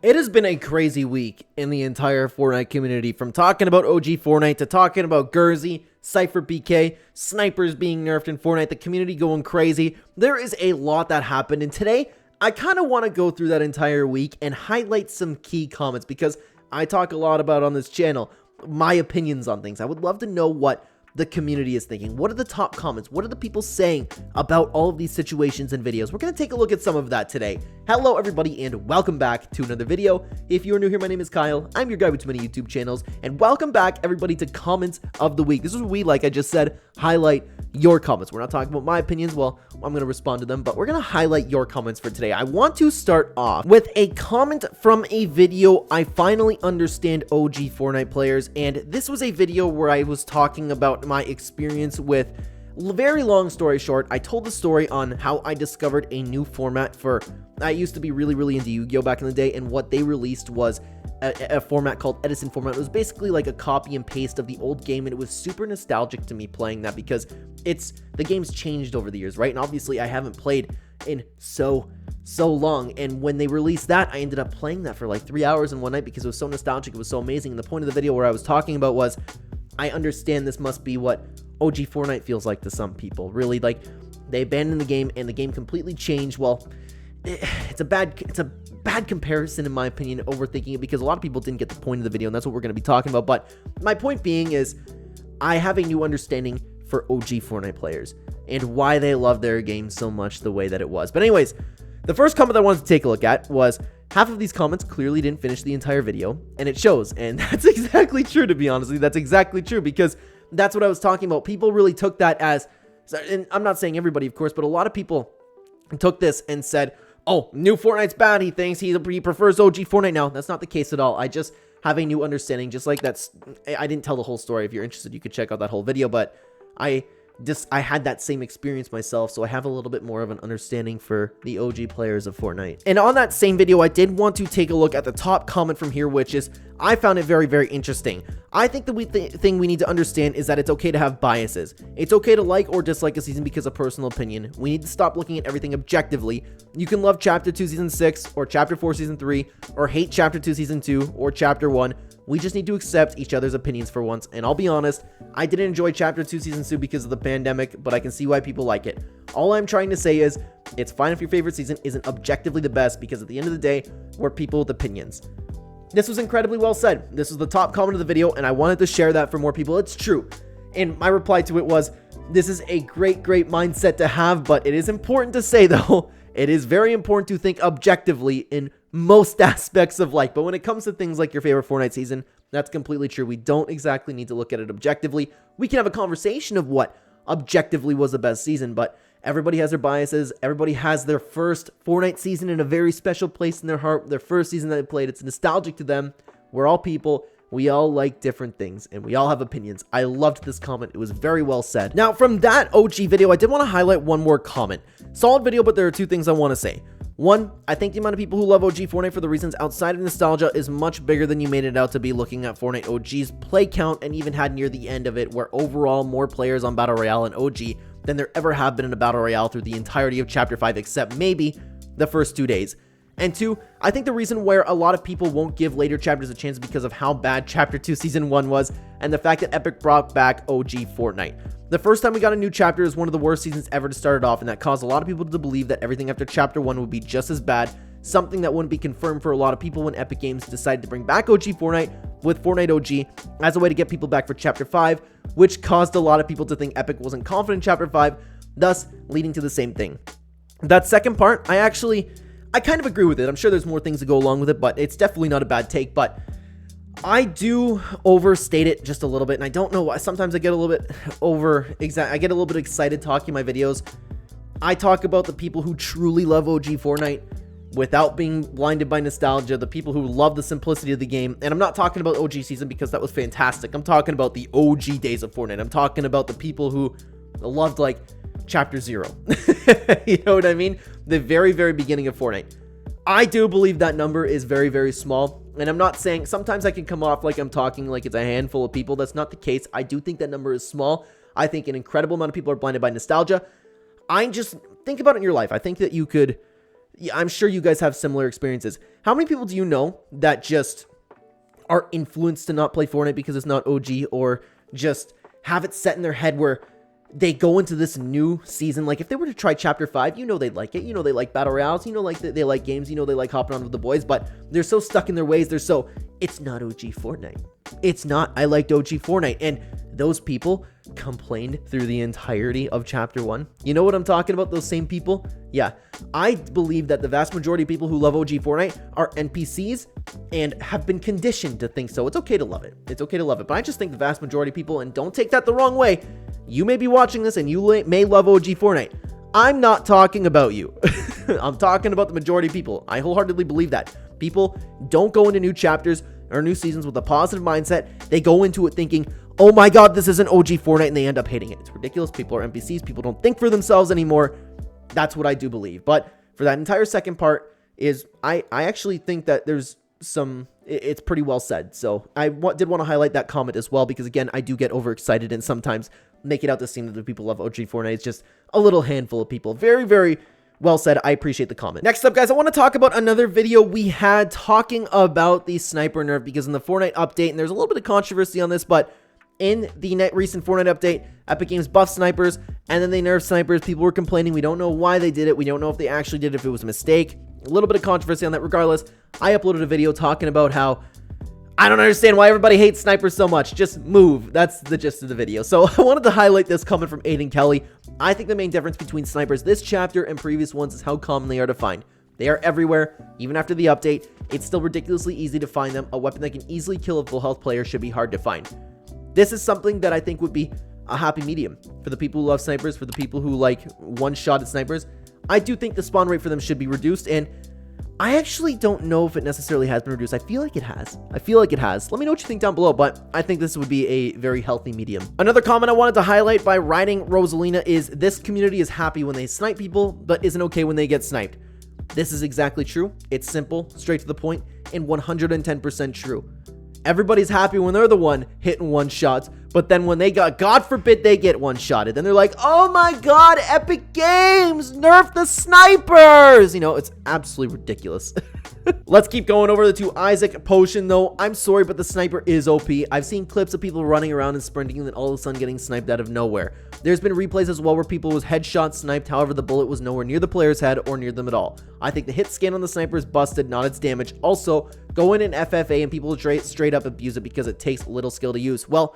It has been a crazy week in the entire Fortnite community, from talking about OG Fortnite to talking about Gersy, SypherPK, snipers being nerfed in Fortnite, the community going crazy. There is a lot that happened, and today I kind of want to go through that entire week and highlight some key comments, because I talk a lot about on this channel my opinions on things. I would love to know what the community is thinking. What are the top comments? What are the people saying about all of these situations and videos? We're going to take a look at some of that today. Hello everybody, and welcome back to another video. If you're new here, my name is Kyle. I'm your guy with too many YouTube channels, and welcome back everybody to comments of the week. This is where we, like I just said, highlight your comments. We're not talking about my opinions. Well, I'm going to respond to them, but we're going to highlight your comments for today. I want to start off with a comment from a video. I finally understand OG Fortnite players, and this was a video where I was talking about my experience with, very long story short, I told the story on how I discovered a new format for, I used to be really into Yu-Gi-Oh back in the day, and what they released was a format called Edison format. It was basically like a copy and paste of the old game, and it was super nostalgic to me playing that, because the game's changed over the years, right? And obviously I haven't played in so long, and when they released that, I ended up playing that for like 3 hours in one night because it was so nostalgic, it was so amazing. And the point of the video where I was talking about was, I understand this must be what OG Fortnite feels like to some people. Really, like, they abandoned the game and the game completely changed. Well, it's a bad comparison in my opinion, overthinking it, because a lot of people didn't get the point of the video, and that's what we're going to be talking about. But my point being is, I have a new understanding for OG Fortnite players and why they love their game so much the way that it was. But anyways, the first comment I wanted to take a look at was, half of these comments clearly didn't finish the entire video, and it shows. And that's exactly true, to be honest. That's exactly true, because that's what I was talking about. People really took that as, and I'm not saying everybody, of course, but a lot of people took this and said, oh, new Fortnite's bad. He thinks he prefers OG Fortnite now. That's not the case at all. I just have a new understanding, just like I didn't tell the whole story. If you're interested, you could check out that whole video, but I had that same experience myself, so I have a little bit more of an understanding for the OG players of Fortnite. And on that same video, I did want to take a look at the top comment from here, which is, I found it very interesting. I think the thing we need to understand is that it's okay to have biases. It's okay to like or dislike a season because of personal opinion. We need to stop looking at everything objectively. You can love Chapter 2 Season 6, or Chapter 4 Season 3, or hate Chapter 2 Season 2, or Chapter 1. We just need to accept each other's opinions for once. And I'll be honest, I didn't enjoy Chapter 2 Season 2 because of the pandemic, but I can see why people like it. All I'm trying to say is, it's fine if your favorite season isn't objectively the best, because at the end of the day, we're people with opinions. This was incredibly well said. This was the top comment of the video, and I wanted to share that for more people. It's true. And my reply to it was, this is a great mindset to have, but it is important to say, though, it is very important to think objectively in most aspects of life. But when it comes to things like your favorite Fortnite season, that's completely true. We don't exactly need to look at it objectively. We can have a conversation of what objectively was the best season, but everybody has their biases. Everybody has their first Fortnite season in a very special place in their heart. Their first season that they played, it's nostalgic to them. We're all people. We all like different things, and we all have opinions. I loved this comment. It was very well said. Now, from that OG video, I did want to highlight one more comment. Solid video, but there are two things I want to say. One, I think the amount of people who love OG Fortnite for the reasons outside of nostalgia is much bigger than you made it out to be, looking at Fortnite OG's play count, and even had near the end of it, where overall more players on Battle Royale and OG than there ever have been in a Battle Royale through the entirety of Chapter 5, except maybe the first 2 days. And two, I think the reason where a lot of people won't give later chapters a chance is because of how bad Chapter 2 Season 1 was, and the fact that Epic brought back OG Fortnite. The first time we got a new chapter is one of the worst seasons ever to start it off, and that caused a lot of people to believe that everything after Chapter 1 would be just as bad, something that wouldn't be confirmed for a lot of people when Epic Games decided to bring back OG Fortnite with Fortnite OG as a way to get people back for Chapter 5, which caused a lot of people to think Epic wasn't confident in Chapter 5, thus leading to the same thing. That second part, I kind of agree with it. I'm sure there's more things to go along with it, but it's definitely not a bad take. But I do overstate it just a little bit, and I don't know why. Sometimes I get a little bit I get a little bit excited talking in my videos. I talk about the people who truly love OG Fortnite without being blinded by nostalgia, the people who love the simplicity of the game. And I'm not talking about OG season because that was fantastic. I'm talking about the OG days of Fortnite. I'm talking about the people who loved, like, Chapter 0. You know what I mean? The very beginning of Fortnite. I do believe that number is very small, and I'm not saying, sometimes I can come off like I'm talking like it's a handful of people. That's not the case. I do think that number is small. I think an incredible amount of people are blinded by nostalgia. I just think about it in your life. I think that you could yeah, I'm sure you guys have similar experiences. How many people do you know that just are influenced to not play Fortnite because it's not OG, or just have it set in their head where they go into this new season? Like, if they were to try Chapter 5, you know they'd like it. You know they like Battle Royales. You know like they like games. You know they like hopping on with the boys. But they're so stuck in their ways. It's not OG Fortnite. It's not, I liked OG Fortnite. And those people complained through the entirety of Chapter 1. You know what I'm talking about? Those same people? Yeah. I believe that the vast majority of people who love OG Fortnite are NPCs and have been conditioned to think so. It's okay to love it. It's okay to love it. But I just think the vast majority of people, and don't take that the wrong way, you may be watching this and you may love OG Fortnite. I'm not talking about you. I'm talking about the majority of people. I wholeheartedly believe that. People don't go into new chapters or new seasons with a positive mindset. They go into it thinking, oh my god, this isn't OG Fortnite, and they end up hating it. It's ridiculous. People are NPCs. People don't think for themselves anymore. That's what I do believe. But for that entire second part is, I actually think that there's some, it's pretty well said. So I did want to highlight that comment as well, because again, I do get overexcited and sometimes make it out to seem that the people love OG Fortnite. It's just a little handful of people. Very, very well said. I appreciate the comment. Next up, guys, I want to talk about another video we had talking about the sniper nerf, because in the Fortnite update, and there's a little bit of controversy on this, but in the recent Fortnite update, Epic Games buffed snipers, and then they nerfed snipers. People were complaining. We don't know why they did it. We don't know if they actually did it, if it was a mistake. A little bit of controversy on that. Regardless, I uploaded a video talking about how I don't understand why everybody hates snipers so much. Just move. That's the gist of the video. So I wanted to highlight this comment from Aiden Kelly. I think the main difference between snipers this chapter and previous ones is how common they are to find. They are everywhere. Even after the update, it's still ridiculously easy to find them. A weapon that can easily kill a full health player should be hard to find. This is something that I think would be a happy medium for the people who love snipers, for the people who like one-shot at snipers. I do think the spawn rate for them should be reduced, and I actually don't know if it necessarily has been reduced. I feel like it has. Let me know what you think down below, but I think this would be a very healthy medium. Another comment I wanted to highlight by Riding Rosalina is, this community is happy when they snipe people, but isn't okay when they get sniped. This is exactly true. It's simple, straight to the point, and 110% true. Everybody's happy when they're the one hitting one shots, but then when they God forbid they get one shotted, then they're like, oh my god, Epic Games, nerf the snipers! You know, it's absolutely ridiculous. Let's keep going over to Isaac Potion, though. I'm sorry, but the sniper is OP. I've seen clips of people running around and sprinting and then all of a sudden getting sniped out of nowhere. There's been replays as well where people was headshot sniped, however the bullet was nowhere near the player's head or near them at all. I think the hit scan on the sniper is busted, not its damage. Also, go in FFA and people straight up abuse it because it takes little skill to use. Well,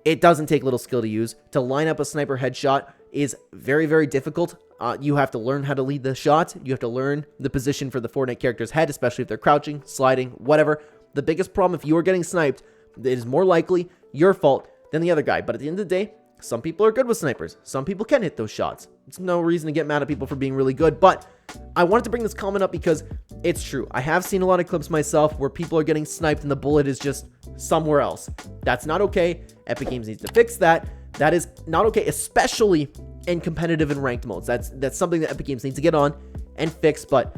it doesn't take little skill to use. To line up a sniper headshot is very, very difficult. You have to learn how to lead the shot. You have to learn the position for the Fortnite character's head, especially if they're crouching, sliding, whatever. The biggest problem, if you are getting sniped, it is more likely your fault than the other guy. But at the end of the day, some people are good with snipers. Some people can hit those shots. It's no reason to get mad at people for being really good. But I wanted to bring this comment up because it's true. I have seen a lot of clips myself where people are getting sniped and the bullet is just somewhere else. That's not okay. Epic Games needs to fix that. That is not okay, especially in competitive and ranked modes. That's something that Epic Games needs to get on and fix. But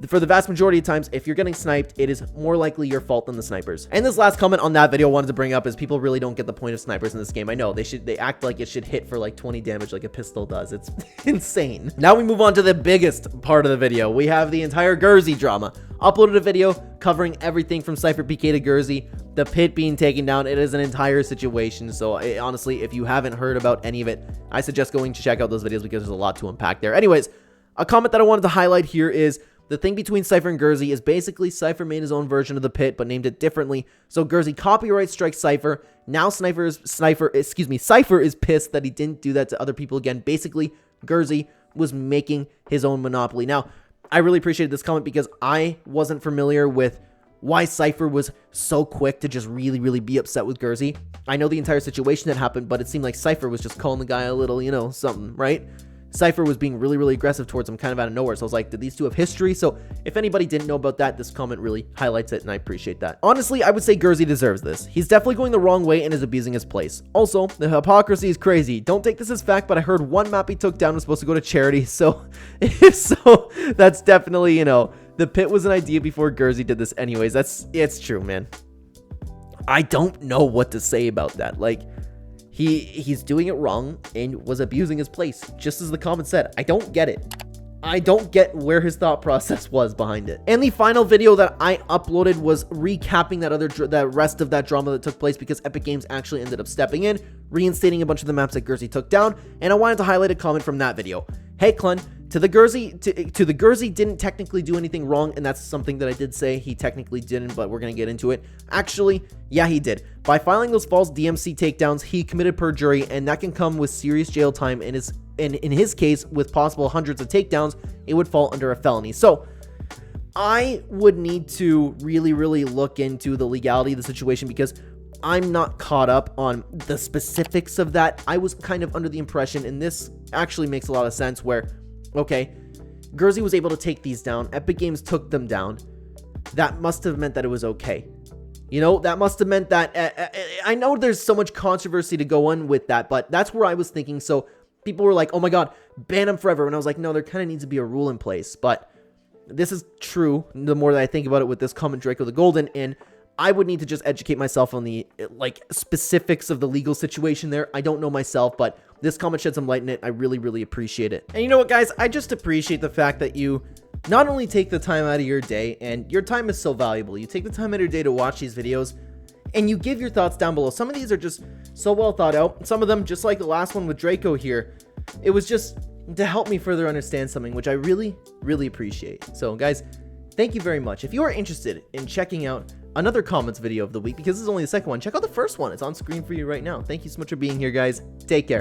for the vast majority of times, if you're getting sniped, it is more likely your fault than the snipers. And this last comment on that video I wanted to bring up is, people really don't get the point of snipers in this game. I know they act like it should hit for like 20 damage like a pistol does. It's insane. Now we move on to the biggest part of the video. We have the entire Gersy drama. Uploaded a video covering everything from SypherPK to Gersy, the pit being taken down. It is an entire situation. So honestly, if you haven't heard about any of it, I suggest going to check out those videos because there's a lot to unpack there. Anyways, a comment that I wanted to highlight here is, the thing between Sypher and Gersy is basically Sypher made his own version of the pit, but named it differently. So Gersy copyright strikes Sypher. Now Sypher is pissed that he didn't do that to other people again. Basically, Gersy was making his own monopoly. Now, I really appreciated this comment because I wasn't familiar with why Sypher was so quick to just really be upset with Gersy. I know the entire situation that happened, but it seemed like Sypher was just calling the guy a little, you know, something, right? Sypher was being really aggressive towards him kind of out of nowhere. So I was like, did these two have history? So if anybody didn't know about that, this comment really highlights it, and I appreciate that. Honestly, I would say Gersy deserves this. He's definitely going the wrong way and is abusing his place. Also, the hypocrisy is crazy. Don't take this as fact, but I heard one map he took down was supposed to go to charity. So if so, that's definitely, you know, the pit was an idea before Gersy did this anyways. It's true, man. I don't know what to say about that. Like, he's doing it wrong and was abusing his place, just as the comment said. I don't get it. I don't get where his thought process was behind it. And the final video that I uploaded was recapping that rest of that drama that took place, because Epic Games actually ended up stepping in, reinstating a bunch of the maps that Gersy took down, and I wanted to highlight a comment from that video. Hey Clen, to the Gersy didn't technically do anything wrong, and that's something that I did say. He technically didn't, but we're gonna get into it. Actually, yeah, he did. By filing those false DMC takedowns, he committed perjury, and that can come with serious jail time. And in his case, with possible hundreds of takedowns, it would fall under a felony. So I would need to really look into the legality of the situation, because I'm not caught up on the specifics of that. I was kind of under the impression, and this actually makes a lot of sense, where, okay, Gersy was able to take these down, Epic Games took them down. That must have meant that it was okay. You know, that must have meant that, I know there's so much controversy to go on with that, but that's where I was thinking. So people were like, oh my god, ban him forever. And I was like, no, there kind of needs to be a rule in place. But this is true the more that I think about it with this comment, Draco the Golden, and I would need to just educate myself on the, like, specifics of the legal situation there. I don't know myself, but this comment shed some light in it. I really appreciate it. And you know what, guys? I just appreciate the fact that you not only take the time out of your day, and your time is so valuable. You take the time out of your day to watch these videos, and you give your thoughts down below. Some of these are just so well thought out. Some of them, just like the last one with Draco here, it was just to help me further understand something, which I really appreciate. So, guys, thank you very much. If you are interested in checking out another comments video of the week, because this is only the second one, check out the first one. It's on screen for you right now. Thank you so much for being here, guys. Take care.